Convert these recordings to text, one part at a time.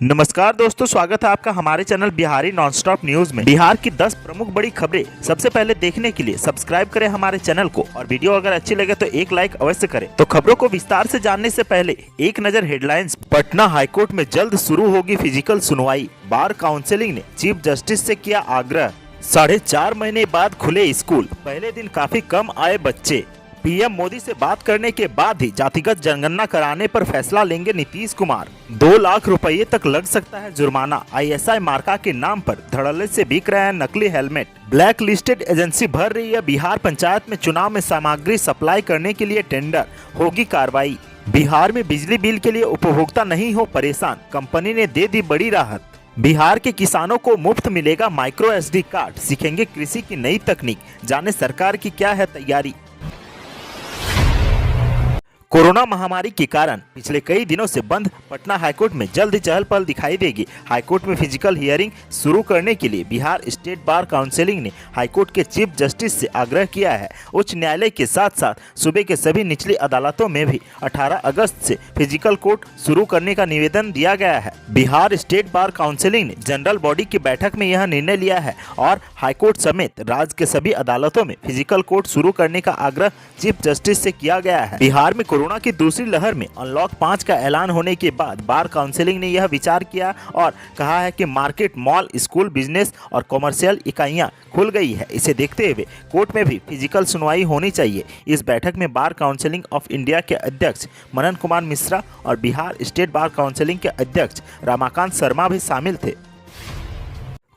नमस्कार दोस्तों, स्वागत है आपका हमारे चैनल बिहारी नॉनस्टॉप न्यूज में। बिहार की 10 प्रमुख बड़ी खबरें सबसे पहले देखने के लिए सब्सक्राइब करें हमारे चैनल को और वीडियो अगर अच्छी लगे तो एक लाइक अवश्य करें। तो खबरों को विस्तार से जानने से पहले एक नजर हेडलाइंस। पटना हाईकोर्ट में जल्द शुरू होगी फिजिकल सुनवाई, बार काउंसिलिंग ने चीफ जस्टिस से किया आग्रह। 4.5 महीने बाद खुले स्कूल, पहले दिन काफी कम आए बच्चे। पीएम मोदी से बात करने के बाद ही जातिगत जनगणना कराने पर फैसला लेंगे नीतीश कुमार। 2 लाख रुपए तक लग सकता है जुर्माना। आईएसआई मार्का के नाम पर धड़ल्ले से बिक रहे हैं नकली हेलमेट। ब्लैक लिस्टेड एजेंसी भर रही है बिहार पंचायत में चुनाव में सामग्री सप्लाई करने के लिए टेंडर, होगी कार्रवाई। बिहार में बिजली बिल के लिए उपभोक्ता नहीं हो परेशान, कंपनी ने दे दी बड़ी राहत। बिहार के किसानों को मुफ्त मिलेगा माइक्रो एसडी कार्ड, सीखेंगे कृषि की नई तकनीक, जाने सरकार की क्या है तैयारी। कोरोना महामारी के कारण पिछले कई दिनों से बंद पटना हाईकोर्ट में जल्द चहल पहल दिखाई देगी। हाईकोर्ट में फिजिकल हियरिंग शुरू करने के लिए बिहार स्टेट बार काउंसिलिंग ने हाईकोर्ट के चीफ जस्टिस से आग्रह किया है। उच्च न्यायालय के साथ साथ सूबे के सभी निचली अदालतों में भी 18 अगस्त से फिजिकल कोर्ट शुरू करने का निवेदन दिया गया है। बिहार स्टेट बार काउंसिलिंग ने जनरल बॉडी की बैठक में यह निर्णय लिया है और हाईकोर्ट समेत राज्य के सभी अदालतों में फिजिकल कोर्ट शुरू करने का आग्रह चीफ जस्टिस से किया गया है। बिहार में कोरोना की दूसरी लहर में अनलॉक 5 का ऐलान होने के बाद बार काउंसिलिंग ने यह विचार किया और कहा है कि मार्केट, मॉल, स्कूल, बिजनेस और कॉमर्शियल इकाइयां खुल गई है। इसे देखते हुए कोर्ट में भी फिजिकल सुनवाई होनी चाहिए। इस बैठक में बार काउंसिलिंग ऑफ इंडिया के अध्यक्ष मनन कुमार मिश्रा और बिहार स्टेट बार काउंसिलिंग के अध्यक्ष रमाकांत शर्मा भी शामिल थे।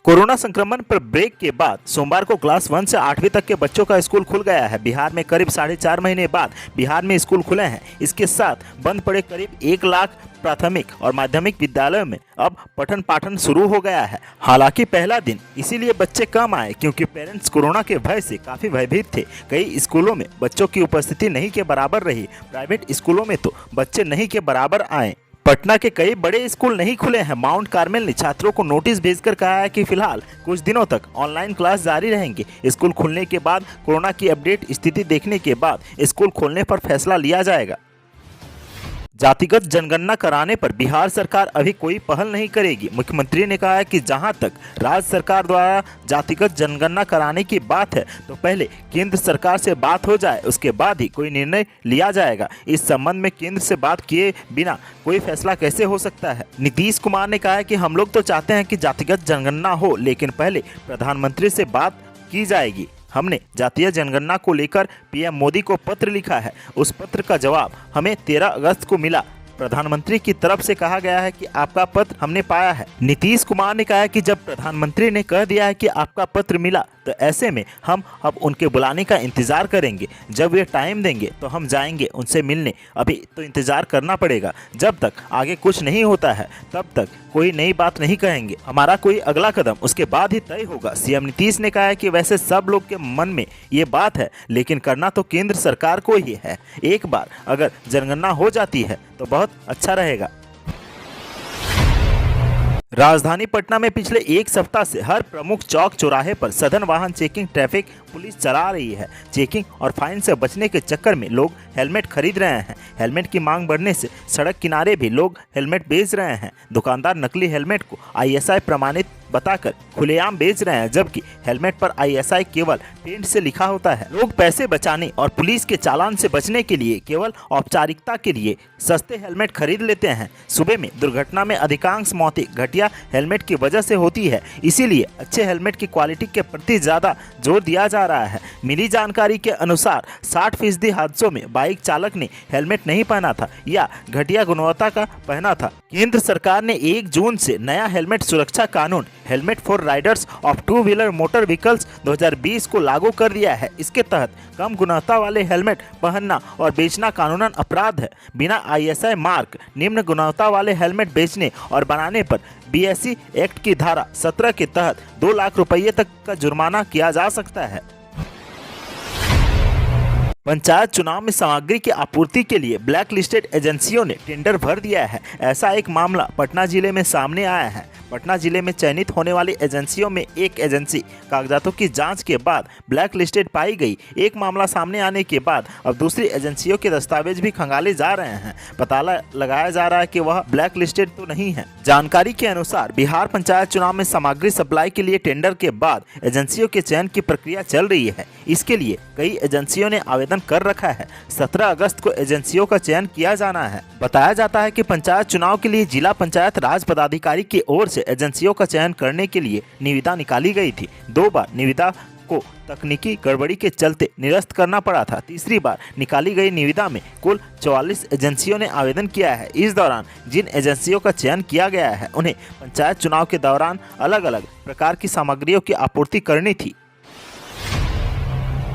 कोरोना संक्रमण पर ब्रेक के बाद सोमवार को क्लास 1 से 8वीं तक के बच्चों का स्कूल खुल गया है। बिहार में करीब 4.5 महीने बाद बिहार में स्कूल खुले हैं। इसके साथ बंद पड़े करीब 1 लाख प्राथमिक और माध्यमिक विद्यालयों में अब पठन पाठन शुरू हो गया है। हालांकि पहला दिन इसीलिए बच्चे कम आए क्योंकि पेरेंट्स कोरोना के भय से काफी भयभीत थे। कई स्कूलों में बच्चों की उपस्थिति नहीं के बराबर रही। प्राइवेट स्कूलों में तो बच्चे नहीं के बराबर आए। पटना के कई बड़े स्कूल नहीं खुले हैं। माउंट कार्मेल ने छात्रों को नोटिस भेजकर कहा है कि फिलहाल कुछ दिनों तक ऑनलाइन क्लास जारी रहेंगे। स्कूल खुलने के बाद कोरोना की अपडेट स्थिति देखने के बाद स्कूल खोलने पर फैसला लिया जाएगा। जातिगत जनगणना कराने पर बिहार सरकार अभी कोई पहल नहीं करेगी। मुख्यमंत्री ने कहा है कि जहां तक राज्य सरकार द्वारा जातिगत जनगणना कराने की बात है तो पहले केंद्र सरकार से बात हो जाए, उसके बाद ही कोई निर्णय लिया जाएगा। इस संबंध में केंद्र से बात किए बिना कोई फैसला कैसे हो सकता है। नीतीश कुमार ने कहा है कि हम लोग तो चाहते हैं कि जातिगत जनगणना हो, लेकिन पहले प्रधानमंत्री से बात की जाएगी। हमने जातीय जनगणना को लेकर पीएम मोदी को पत्र लिखा है। उस पत्र का जवाब हमें 13 अगस्त को मिला। प्रधानमंत्री की तरफ से कहा गया है कि आपका पत्र हमने पाया है। नीतीश कुमार ने कहा है कि जब प्रधानमंत्री ने कह दिया है कि आपका पत्र मिला तो ऐसे में हम अब उनके बुलाने का इंतजार करेंगे। जब वे टाइम देंगे तो हम जाएंगे उनसे मिलने। अभी तो इंतजार करना पड़ेगा। जब तक आगे कुछ नहीं होता है तब तक कोई नई बात नहीं कहेंगे। हमारा कोई अगला कदम उसके बाद ही तय होगा। सीएम नीतीश ने कहा है कि वैसे सब लोग के मन में ये बात है, लेकिन करना तो केंद्र सरकार को ही है। एक बार अगर जनगणना हो जाती है तो बहुत अच्छा रहेगा। राजधानी पटना में पिछले एक सप्ताह से हर प्रमुख चौक चौराहे पर सघन वाहन चेकिंग ट्रैफिक पुलिस चला रही है। चेकिंग और फाइन से बचने के चक्कर में लोग हेलमेट खरीद रहे हैं। हेलमेट की मांग बढ़ने से सड़क किनारे भी लोग हेलमेट बेच रहे हैं। दुकानदार नकली हेलमेट को आईएसआई प्रमाणित बताकर खुलेआम बेच रहे हैं, जबकि हेलमेट पर आईएसआई केवल पेंट से लिखा होता है। लोग पैसे बचाने और पुलिस के चालान से बचने के लिए केवल औपचारिकता के लिए सस्ते हेलमेट खरीद लेते हैं। सुबह में दुर्घटना में अधिकांश मौतें घटिया हेलमेट की वजह से होती है, इसीलिए अच्छे हेलमेट की क्वालिटी के प्रति ज्यादा जोर दिया जा रहा है। मिली जानकारी के अनुसार 60% हादसों में बाइक चालक ने हेलमेट नहीं पहना था या घटिया गुणवत्ता का पहना था। केंद्र सरकार ने 1 जून से नया हेलमेट सुरक्षा कानून helmet for Riders of 2 wheeler motor vehicles 2020 को लागू कर दिया है। इसके तहत कम गुणवत्ता वाले हेलमेट पहनना और बेचना कानूनन अपराध है। बिना आईएसआई मार्क निम्न गुणवत्ता वाले हेलमेट बेचने और बनाने पर बीएसई एक्ट की धारा 17 के तहत 2 लाख रुपये तक का जुर्माना किया जा सकता है। पंचायत चुनाव में सामग्री की आपूर्ति के लिए ब्लैक लिस्टेड एजेंसियों ने टेंडर भर दिया है। ऐसा एक मामला पटना जिले में सामने आया है। पटना जिले में चयनित होने वाली एजेंसियों में एक एजेंसी कागजातों की जांच के बाद ब्लैक लिस्टेड पाई गई। एक मामला सामने आने के बाद अब दूसरी एजेंसियों के दस्तावेज भी खंगाले जा रहे हैं। पता लगाया जा रहा है कि वह ब्लैक लिस्टेड तो नहीं है। जानकारी के अनुसार बिहार पंचायत चुनाव में सामग्री सप्लाई के लिए टेंडर के बाद एजेंसियों के चयन की प्रक्रिया चल रही है। इसके लिए कई एजेंसियों ने आवेदन कर रखा है। 17 अगस्त को एजेंसियों का चयन किया जाना है। बताया जाता है कि पंचायत चुनाव के लिए जिला पंचायत राज पदाधिकारी की ओर से एजेंसियों का चयन करने के लिए निविदा निकाली गई थी। 2 बार निविदा को तकनीकी गड़बड़ी के चलते निरस्त करना पड़ा था। तीसरी बार निकाली गई निविदा में कुल 44 एजेंसियों ने आवेदन किया है। इस दौरान जिन एजेंसियों का चयन किया गया है उन्हें पंचायत चुनाव के दौरान अलग अलग प्रकार की सामग्रियों की आपूर्ति करनी थी।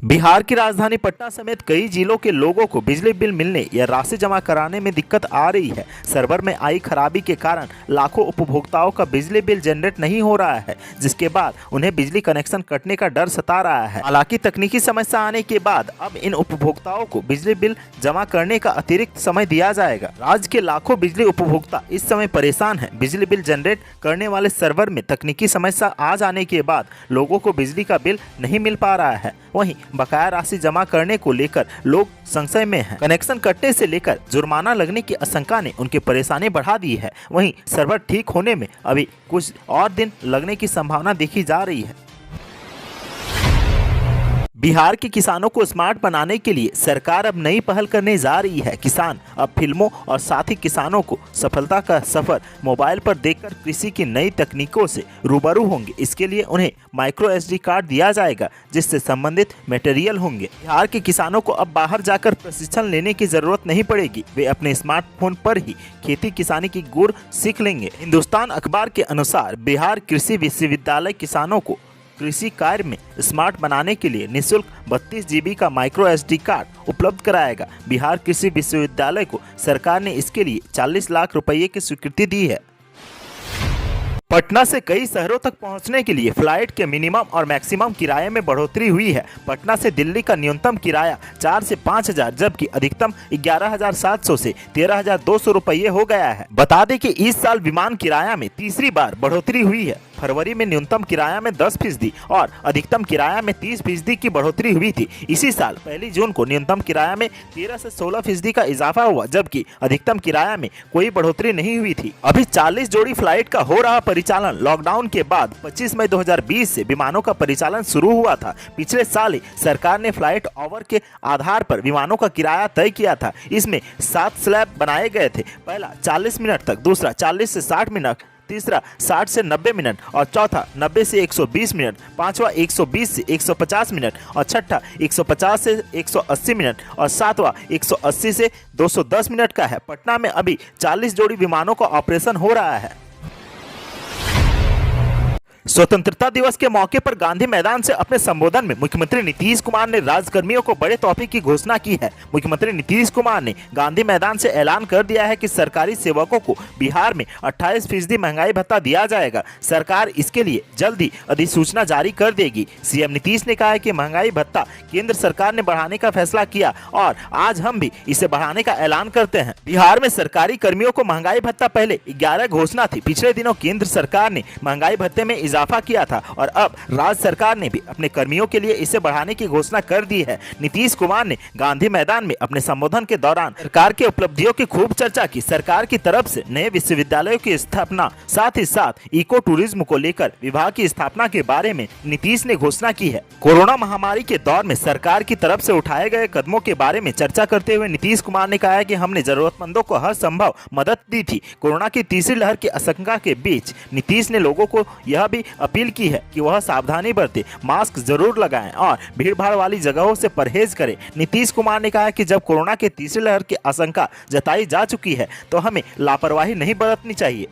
बिहार की राजधानी पटना समेत कई जिलों के लोगों को बिजली बिल मिलने या राशि जमा कराने में दिक्कत आ रही है। सर्वर में आई खराबी के कारण लाखों उपभोक्ताओं का बिजली बिल जनरेट नहीं हो रहा है, जिसके बाद उन्हें बिजली कनेक्शन कटने का डर सता रहा है। हालांकि तकनीकी समस्या आने के बाद अब इन उपभोक्ताओं को बिजली बिल जमा करने का अतिरिक्त समय दिया जाएगा। राज्य के लाखों बिजली उपभोक्ता इस समय परेशान है। बिजली बिल जनरेट करने वाले सर्वर में तकनीकी समस्या आ जाने के बाद लोगों को बिजली का बिल नहीं मिल पा रहा है। वहीं बकाया राशि जमा करने को लेकर लोग संशय में हैं। कनेक्शन कटने से लेकर जुर्माना लगने की आशंका ने उनकी परेशानी बढ़ा दी है। वहीं सर्वर ठीक होने में अभी कुछ और दिन लगने की संभावना देखी जा रही है। बिहार के किसानों को स्मार्ट बनाने के लिए सरकार अब नई पहल करने जा रही है। किसान अब फिल्मों और साथ ही किसानों को सफलता का सफर मोबाइल पर देखकर कृषि की नई तकनीकों से रूबरू होंगे। इसके लिए उन्हें माइक्रो SD कार्ड दिया जाएगा, जिससे संबंधित मटेरियल होंगे। बिहार के किसानों को अब बाहर जाकर प्रशिक्षण लेने की जरूरत नहीं पड़ेगी। वे अपने स्मार्टफोन पर ही खेती किसानी की गुर सीख लेंगे। हिंदुस्तान अखबार के अनुसार बिहार कृषि विश्वविद्यालय किसानों को कृषि कार्य में स्मार्ट बनाने के लिए निःशुल्क 32 GB का माइक्रो SD कार्ड उपलब्ध कराएगा। बिहार कृषि विश्वविद्यालय को सरकार ने इसके लिए 40 लाख रुपये की स्वीकृति दी है। पटना से कई शहरों तक पहुंचने के लिए फ्लाइट के मिनिमम और मैक्सिमम किराए में बढ़ोतरी हुई है। पटना से दिल्ली का न्यूनतम किराया 4 से 5,000 जबकि अधिकतम 11,700 से 13,200 रुपये हो गया है। बता दें कि इस साल विमान किराया में तीसरी बार बढ़ोतरी हुई है। फरवरी में न्यूनतम किराया में 10% और अधिकतम किराया में 30% की बढ़ोतरी हुई थी। इसी साल 1 जून को न्यूनतम किराया में 13 से 16% का इजाफा हुआ, जबकि अधिकतम किराया में कोई बढ़ोतरी नहीं हुई थी। अभी 40 जोड़ी फ्लाइट का हो रहा परिचालन। लॉकडाउन के बाद 25 मई 2020 से विमानों का परिचालन शुरू हुआ था। पिछले साल ही सरकार ने फ्लाइट आवर के आधार पर विमानों का किराया तय किया था। इसमें 7 स्लैब बनाए गए थे। पहला 40 मिनट तक, दूसरा 40 से 60 मिनट, तीसरा 60 से 90 मिनट और चौथा 90 से 120 मिनट, पांचवा 120 से 150 मिनट और छठा 150 से 180 मिनट और सातवां 180 से 210 मिनट का है। पटना में अभी 40 जोड़ी विमानों का ऑपरेशन हो रहा है। स्वतंत्रता दिवस के मौके पर गांधी मैदान से अपने संबोधन में मुख्यमंत्री नीतीश कुमार ने राज्यकर्मियों को बड़े तोहफे की घोषणा की है। मुख्यमंत्री नीतीश कुमार ने गांधी मैदान से ऐलान कर दिया है कि सरकारी सेवकों को बिहार में 28% महंगाई भत्ता दिया जाएगा। सरकार इसके लिए जल्द ही अधिसूचना जारी कर देगी। सीएम नीतीश ने कहा है कि महंगाई भत्ता केंद्र सरकार ने बढ़ाने का फैसला किया और आज हम भी इसे बढ़ाने का ऐलान करते हैं। बिहार में सरकारी कर्मियों को महंगाई भत्ता पहले 11 घोषणा थी। पिछले दिनों केंद्र सरकार ने महंगाई भत्ते में इजाफा किया था और अब राज्य सरकार ने भी अपने कर्मियों के लिए इसे बढ़ाने की घोषणा कर दी है। नीतीश कुमार ने गांधी मैदान में अपने संबोधन के दौरान सरकार की उपलब्धियों की खूब चर्चा की। सरकार की तरफ से नए विश्वविद्यालयों की स्थापना, साथ ही साथ इको टूरिज्म को लेकर विभाग की स्थापना के बारे में नीतीश ने घोषणा की है। कोरोना महामारी के दौर में सरकार की तरफ से उठाए गए कदमों के बारे में चर्चा करते हुए नीतीश कुमार ने कहा है कि हमने जरूरतमंदों को हर संभव मदद दी थी। कोरोना की तीसरी लहर की आशंका के बीच नीतीश ने लोगों को यह भी अपील की है कि वह सावधानी बरते, मास्क जरूर लगाएं और भीड़भाड़ वाली जगहों से परहेज करें। नीतीश कुमार ने कहा कि जब कोरोना की तीसरी लहर की आशंका जताई जा चुकी है तो हमें लापरवाही नहीं बरतनी चाहिए।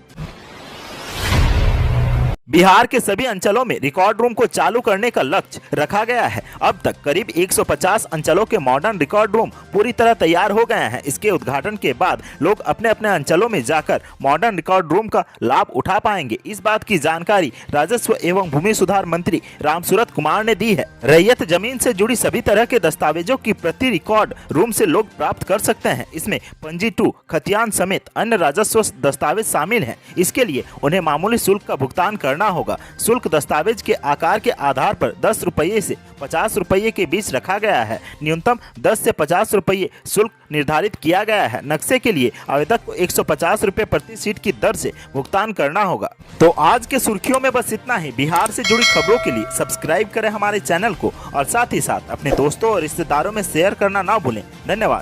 बिहार के सभी अंचलों में रिकॉर्ड रूम को चालू करने का लक्ष्य रखा गया है। अब तक करीब 150 अंचलों के मॉडर्न रिकॉर्ड रूम पूरी तरह तैयार हो गए हैं। इसके उद्घाटन के बाद लोग अपने अपने अंचलों में जाकर मॉडर्न रिकॉर्ड रूम का लाभ उठा पाएंगे। इस बात की जानकारी राजस्व एवं भूमि सुधार मंत्री रामसूरत कुमार ने दी है। रैयत जमीन से जुड़ी सभी तरह के दस्तावेजों की प्रति रिकॉर्ड रूम से लोग प्राप्त कर सकते हैं। इसमें पंजी 2, खतियान समेत अन्य राजस्व दस्तावेज शामिल हैं। इसके लिए उन्हें मामूली शुल्क का भुगतान करना होगा। शुल्क दस्तावेज के आकार के आधार पर 10 रुपये से 50 रुपये के बीच रखा गया है। न्यूनतम 10 से 50 रुपये शुल्क निर्धारित किया गया है। नक्शे के लिए आवेदक को 150 रुपये प्रति सीट की दर से भुगतान करना होगा। तो आज के सुर्खियों में बस इतना ही। बिहार से जुड़ी खबरों के लिए सब्सक्राइब करें हमारे चैनल को और साथ ही साथ अपने दोस्तों और रिश्तेदारों में शेयर करना ना भूलें। धन्यवाद।